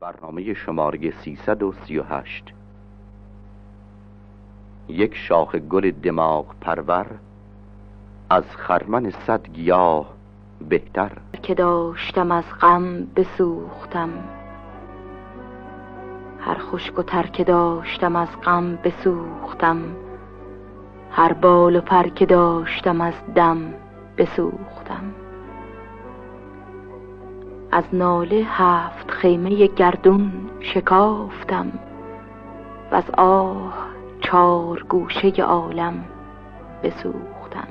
برنامه شماره 338. یک شاخ گل دماغ پرور از خرمن 100 گیاه بهتر. که داشتم از غم بسوختم، هر خشک و تر که داشتم از غم بسوختم، هر بال و پر که داشتم از دم بسوختم. از ناله 7 خیمه گردون شکافتم و از آه 4 گوشه عالم بسوختم.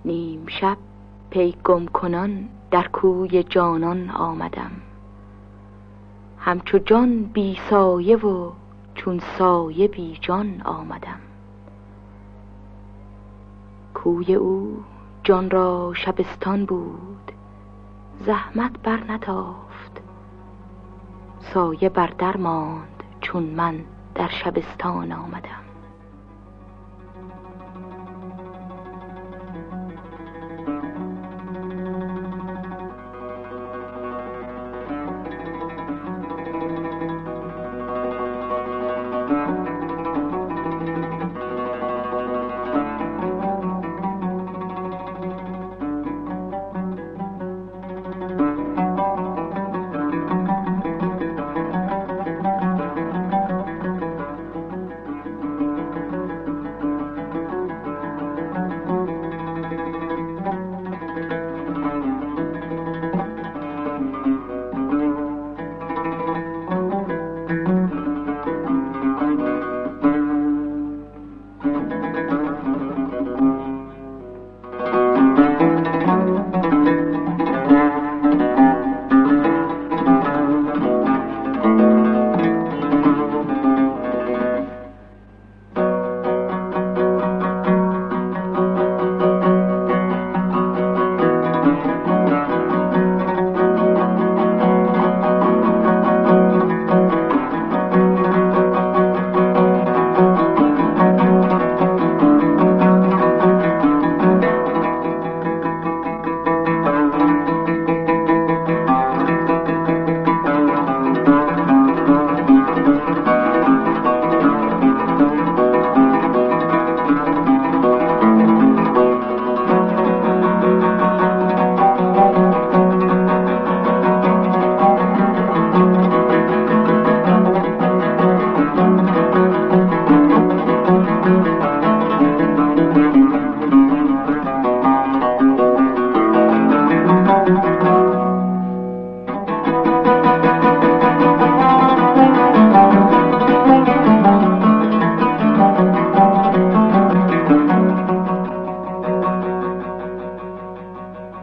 نیم شب پی گم کنان در کوی جانان آمدم، همچو جان بی سایه و چون سایه بی جان آمدم. کوی او جان را شبستان بود، زحمت بر نتافت، سایه بر در ماند چون من در شبستان آمدم.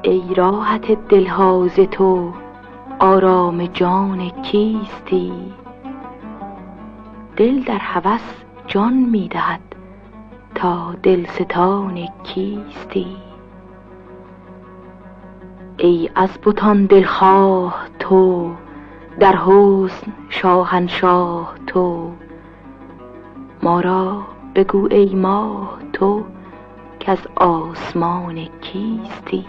ای راحت دلها ز تو آرام جان کیستی؟ دل در هوس جان می دهد تا دلستان کیستی؟ ای از بتان دلخواه تو، در حسن شاهنشاه تو. ما را بگو ای ماه تو، که از آسمان کیستی؟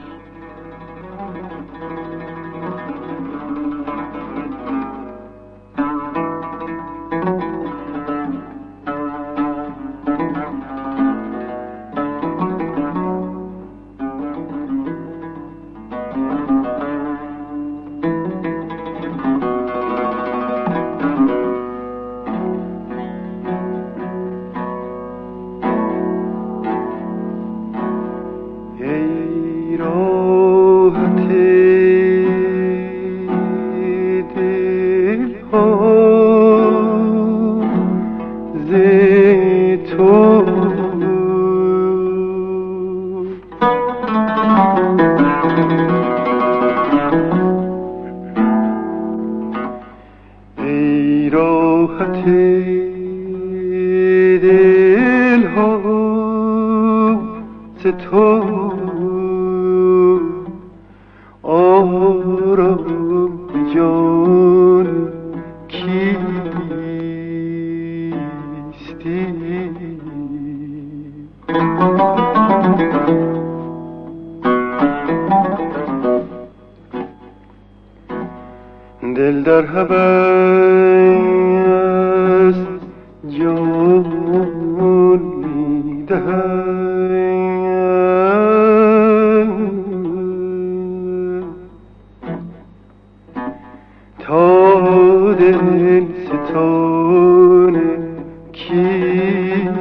دل در هوس جان می‌دهد تا دل ستان کیستی؟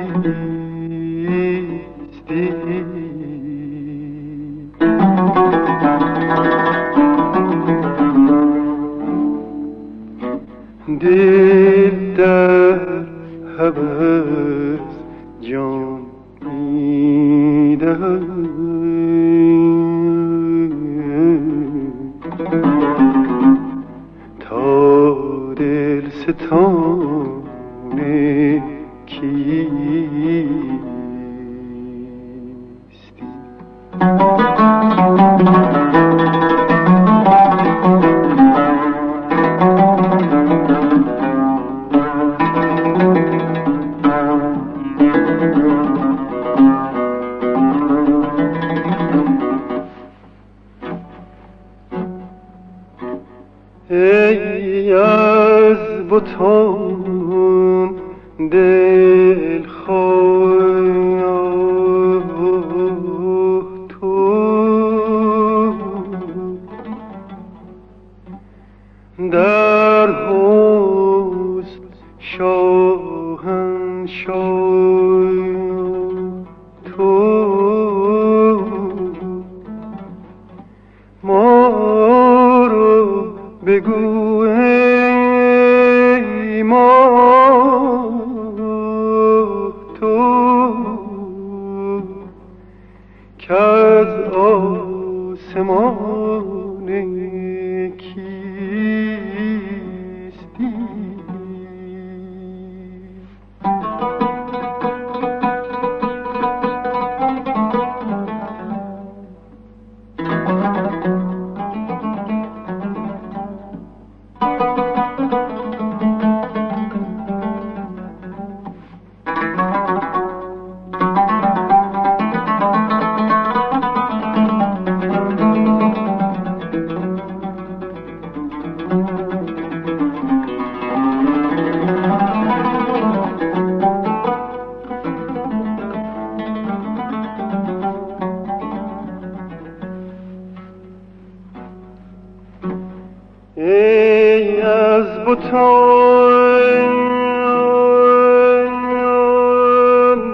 دل در هوس جان می‌دهد تا دل ستان کیستی؟ ای از بتان دلخواه تو، در حسن شاهنشاه تو. ما رو بگو ای ماه تو، که از آسمان کیستی؟ ای از بتان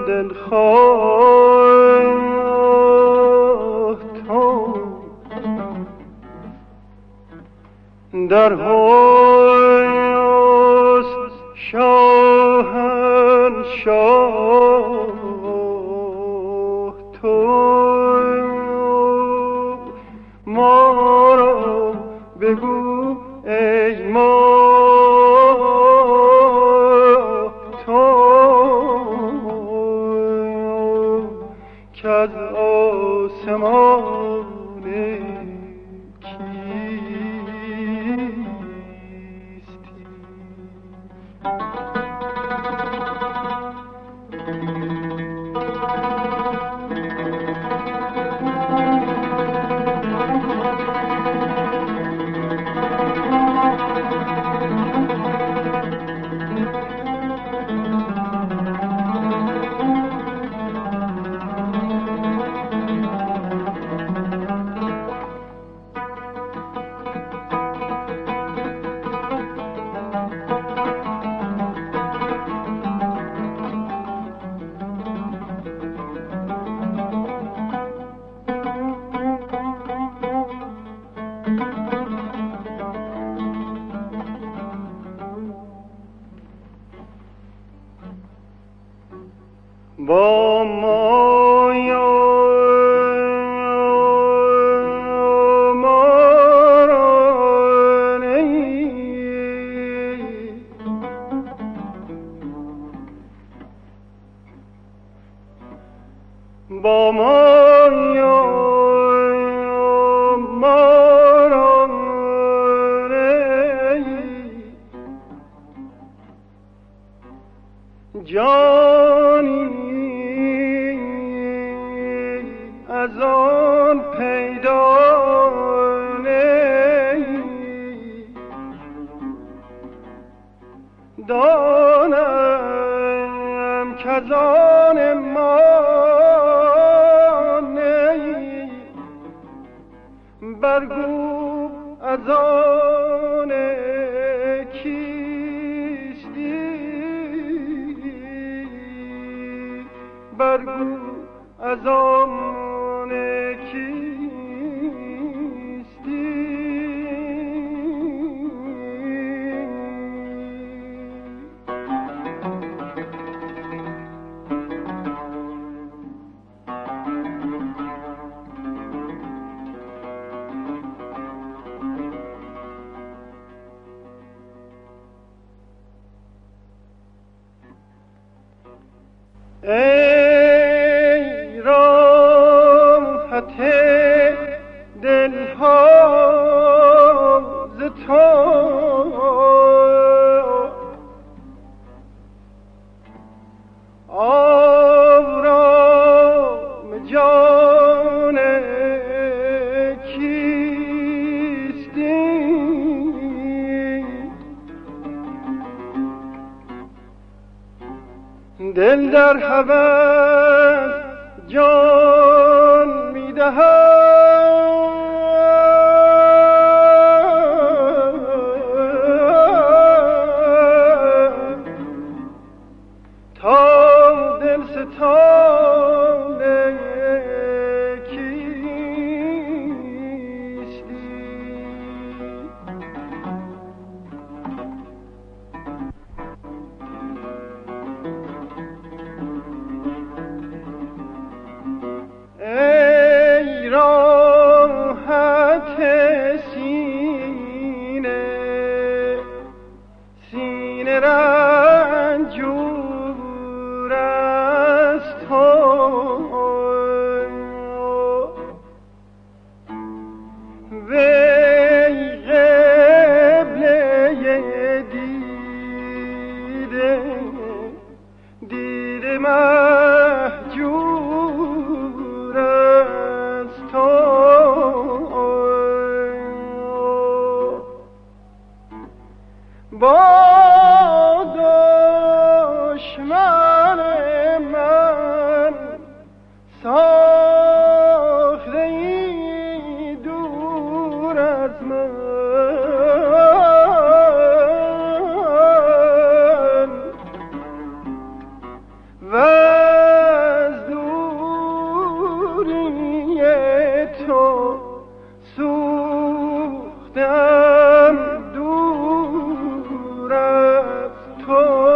دلخواه تو، در حسن شاهنشاه تو. ما را بگو ای ماه تو، آسمان با مایا با مایا جانی از آن پیدا دانم که از آن ما برگو از آن کیستی برگو از آن کیستی ای راحت دلها ز تو آرام جان کیستی دل در هوس جان می‌دهد تا دلستان کیستی ای راحت سینه رنجور از تو وی قبله دیده مهجور از تو با دشمن من ساخته ای دور از من و از دوری تو سوختم دور از تو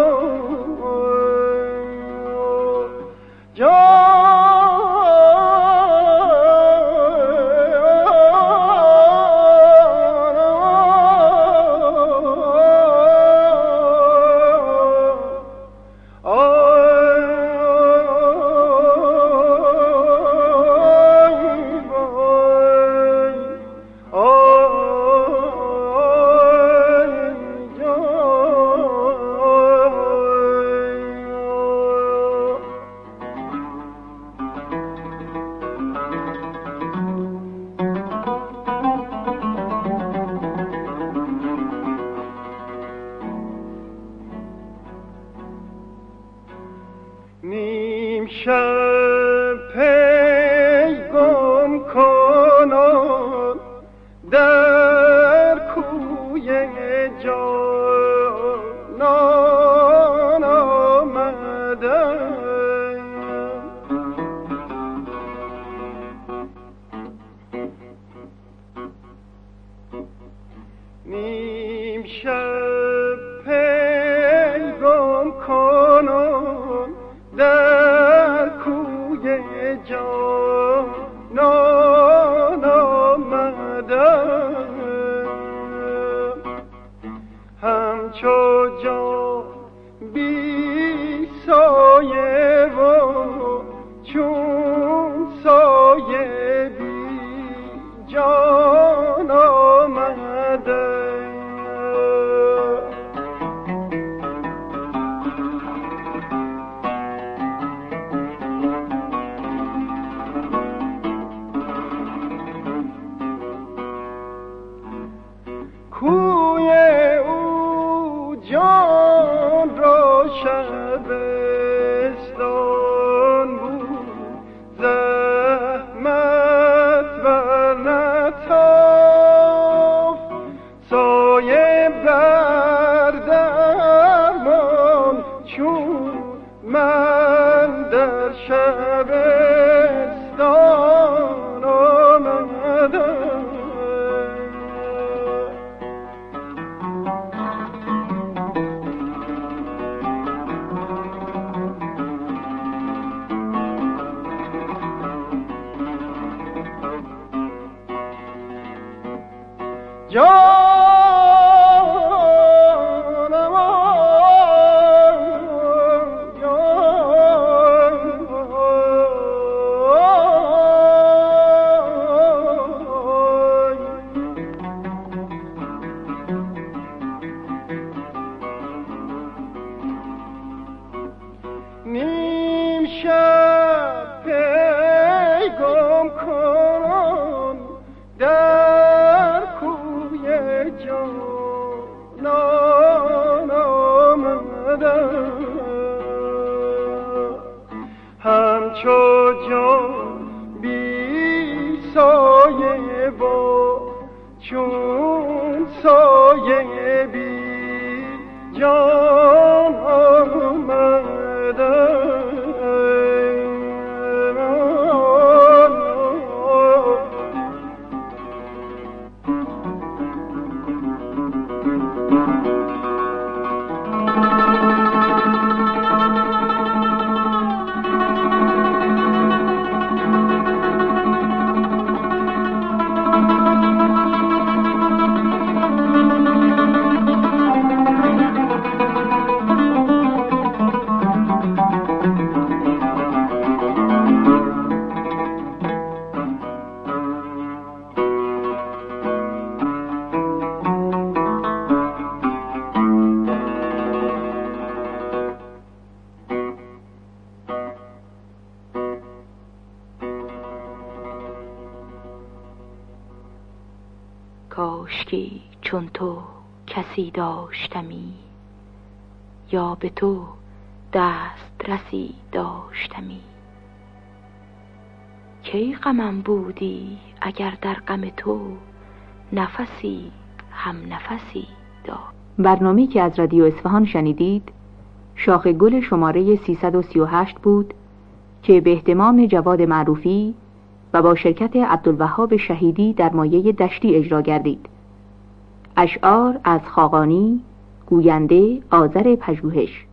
نیم شب پیغام کنم در کوی جانان آمدم، همچو جان بی سایه با چون سایه بی جان آمدم. کاشکی چون تو کسی داشتمی، یا به تو دسترسی داشتمی. کی غمم بودی اگر در غم تو نفسی هم نفسی داشت. برنامه‌ای که از رادیو اصفهان شنیدید شاخ گل شماره 338 بود که به اهتمام جواد معروفی و با شرکت عبدالوهاب شهیدی در مایه دشتی اجرا گردید. اشعار از خاقانی، گوینده آذر پژوهش.